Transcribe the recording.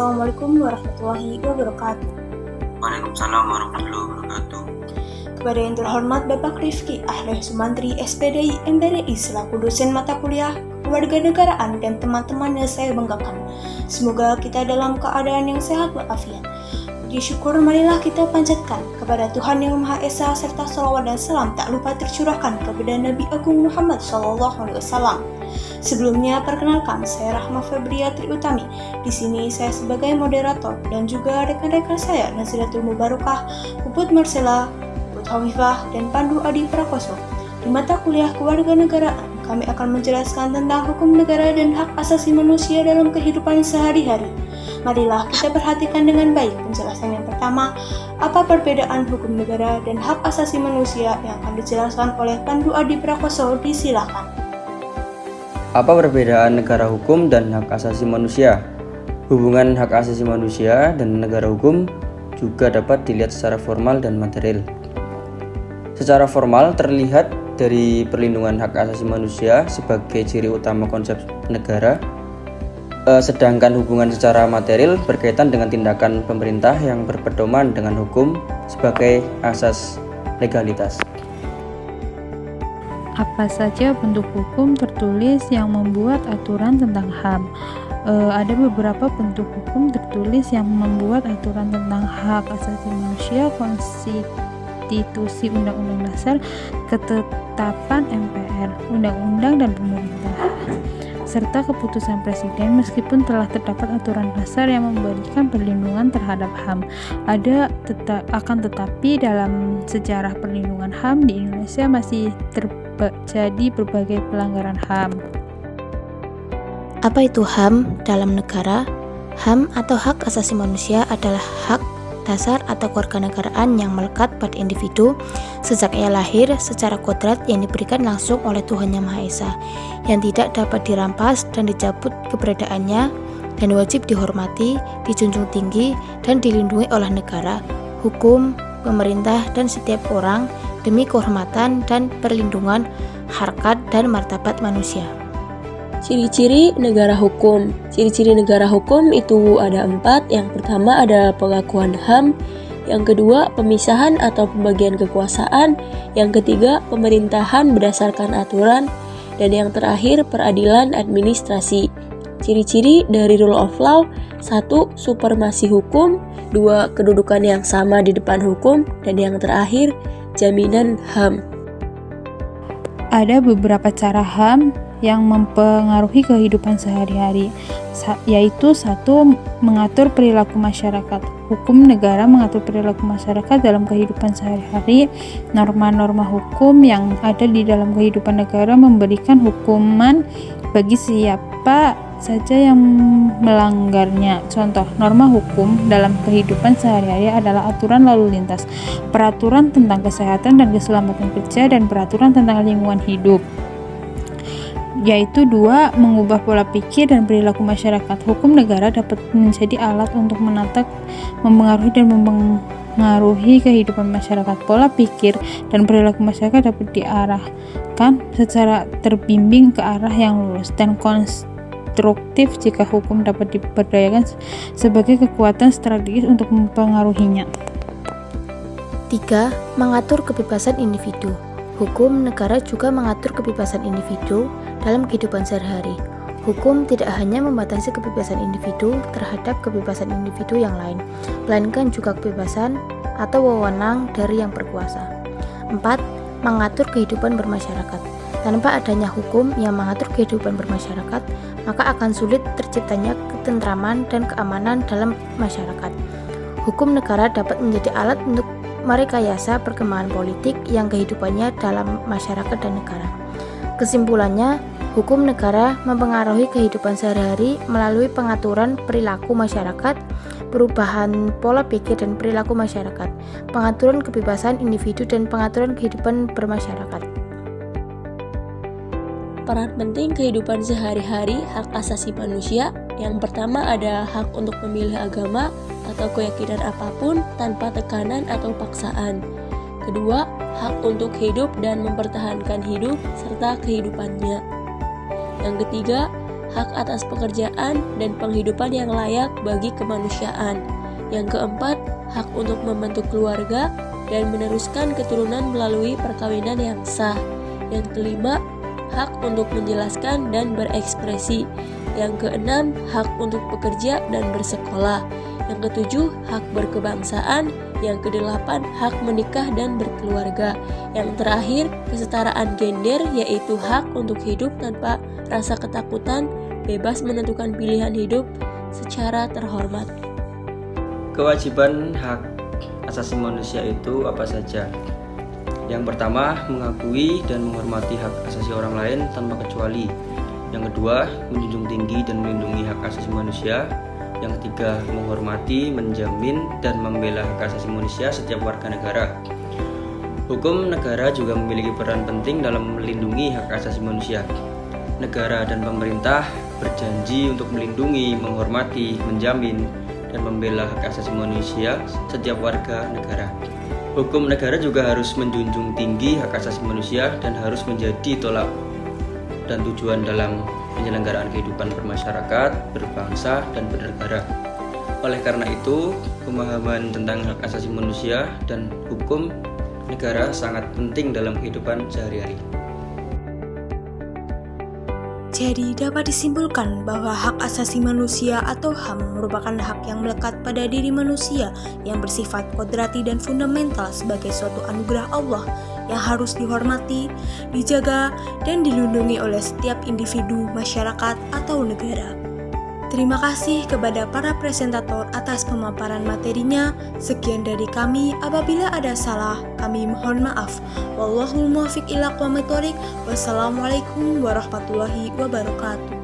Assalamualaikum warahmatullahi wabarakatuh. Waalaikumsalam warahmatullahi wabarakatuh. Kepada yang terhormat Bapak Rifki Ahleh Sumantri SPDI MBDI selaku dosen mata kuliah Kewarganegaraan dan teman-temannya saya banggakan. Semoga kita dalam keadaan yang sehat walafiat. Puji syukur marilah kita panjatkan kepada Tuhan Yang Maha Esa serta salawat dan salam tak lupa tercurahkan kepada Nabi Agung Muhammad SAW. Sebelumnya perkenalkan, saya Rahma Febria Triutami. Di sini saya sebagai moderator dan juga rekan-rekan saya Nazilatul Mubarakah, Puput Marcella, Puput Hawifah, dan Pandu Adi Prakoso. Di mata kuliah Kewarganegaraan, kami akan menjelaskan tentang hukum negara dan hak asasi manusia dalam kehidupan sehari-hari. Marilah kita perhatikan dengan baik penjelasan yang pertama, apa perbedaan hukum negara dan hak asasi manusia yang akan dijelaskan oleh Pandu Adi Prakoso. Disilakan. Apa perbedaan negara hukum dan hak asasi manusia? Hubungan hak asasi manusia dan negara hukum juga dapat dilihat secara formal dan material. Secara formal terlihat dari perlindungan hak asasi manusia sebagai ciri utama konsep negara, sedangkan hubungan secara material berkaitan dengan tindakan pemerintah yang berpedoman dengan hukum sebagai asas legalitas. Apa saja bentuk hukum tertulis yang membuat aturan tentang HAM? Ada beberapa bentuk hukum tertulis yang membuat aturan tentang hak asasi manusia, konstitusi, undang-undang dasar, ketetapan MPR, undang-undang dan pemerintah, serta keputusan presiden. Meskipun telah terdapat aturan dasar yang memberikan perlindungan terhadap HAM, akan tetapi dalam sejarah perlindungan HAM di Indonesia masih terjadi berbagai pelanggaran HAM. Apa itu HAM dalam negara? HAM atau hak asasi manusia adalah hak dasar atau kewarganegaraan yang melekat pada individu sejak ia lahir secara kodrat yang diberikan langsung oleh Tuhan Yang Maha Esa, yang tidak dapat dirampas dan dicabut keberadaannya, dan wajib dihormati, dijunjung tinggi, dan dilindungi oleh negara, hukum, pemerintah, dan setiap orang demi kehormatan dan perlindungan harkat dan martabat manusia. Ciri-ciri negara hukum. Ciri-ciri negara hukum itu ada 4. Yang pertama ada pengakuan HAM. Yang kedua pemisahan atau pembagian kekuasaan. Yang ketiga pemerintahan berdasarkan aturan. Dan yang terakhir peradilan administrasi. Ciri-ciri dari rule of law: 1. Supremasi hukum. 2. Kedudukan yang sama di depan hukum. Dan yang terakhir jaminan HAM. Ada beberapa cara HAM yang mempengaruhi kehidupan sehari-hari, yaitu 1. Mengatur perilaku masyarakat. Hukum negara mengatur perilaku masyarakat dalam kehidupan sehari-hari. Norma-norma hukum yang ada di dalam kehidupan negara memberikan hukuman bagi siapa saja yang melanggarnya. Contoh, norma hukum dalam kehidupan sehari-hari adalah aturan lalu lintas, peraturan tentang kesehatan dan keselamatan kerja, dan peraturan tentang lingkungan hidup. Yaitu 2. Mengubah pola pikir dan perilaku masyarakat. Hukum negara dapat menjadi alat untuk menata, mempengaruhi dan mempengaruhi kehidupan masyarakat. Pola pikir dan perilaku masyarakat dapat diarahkan secara terbimbing ke arah yang lurus dan konstruktif jika hukum dapat diperdayakan sebagai kekuatan strategis untuk mempengaruhinya. 3. Mengatur kebebasan individu. Hukum negara juga mengatur kebebasan individu dalam kehidupan sehari-hari. Hukum tidak hanya membatasi kebebasan individu terhadap kebebasan individu yang lain, melainkan juga kebebasan atau wewenang dari yang berkuasa. 4. Mengatur kehidupan bermasyarakat. Tanpa adanya hukum yang mengatur kehidupan bermasyarakat, maka akan sulit terciptanya ketentraman dan keamanan dalam masyarakat. Hukum negara dapat menjadi alat untuk merekayasa perkembangan politik yang kehidupannya dalam masyarakat dan negara. Kesimpulannya, hukum negara mempengaruhi kehidupan sehari-hari melalui pengaturan perilaku masyarakat, perubahan pola pikir dan perilaku masyarakat, pengaturan kebebasan individu, dan pengaturan kehidupan bermasyarakat. Peran penting kehidupan sehari-hari hak asasi manusia. Yang pertama ada hak untuk memilih agama atau keyakinan apapun tanpa tekanan atau paksaan. Kedua, hak untuk hidup dan mempertahankan hidup serta kehidupannya. Yang ketiga, hak atas pekerjaan dan penghidupan yang layak bagi kemanusiaan. Yang keempat, hak untuk membentuk keluarga dan meneruskan keturunan melalui perkawinan yang sah. Yang kelima, hak untuk menjelaskan dan berekspresi. Yang keenam, hak untuk bekerja dan bersekolah. Yang ketujuh, hak berkebangsaan. Yang kedelapan, hak menikah dan berkeluarga. Yang terakhir, kesetaraan gender, yaitu hak untuk hidup tanpa rasa ketakutan, bebas menentukan pilihan hidup secara terhormat. Kewajiban hak asasi manusia itu apa saja? Yang pertama, mengakui dan menghormati hak asasi orang lain tanpa kecuali. Yang kedua, menjunjung tinggi dan melindungi hak asasi manusia. Yang ketiga, menghormati, menjamin, dan membela hak asasi manusia setiap warga negara. Hukum negara juga memiliki peran penting dalam melindungi hak asasi manusia. Negara dan pemerintah berjanji untuk melindungi, menghormati, menjamin, dan membela hak asasi manusia setiap warga negara. Hukum negara juga harus menjunjung tinggi hak asasi manusia dan harus menjadi tolak dan tujuan dalam penyelenggaraan kehidupan bermasyarakat, berbangsa, dan bernegara. Oleh karena itu, pemahaman tentang hak asasi manusia dan hukum negara sangat penting dalam kehidupan sehari-hari. Jadi dapat disimpulkan bahwa hak asasi manusia atau HAM merupakan hak yang melekat pada diri manusia yang bersifat kodrati dan fundamental sebagai suatu anugerah Allah yang harus dihormati, dijaga, dan dilindungi oleh setiap individu, masyarakat, atau negara. Terima kasih kepada para presentator atas pemaparan materinya. Sekian dari kami, apabila ada salah, kami mohon maaf. Wallahul muwaffiq ila aqwamit thoriq. Wassalamualaikum warahmatullahi wabarakatuh.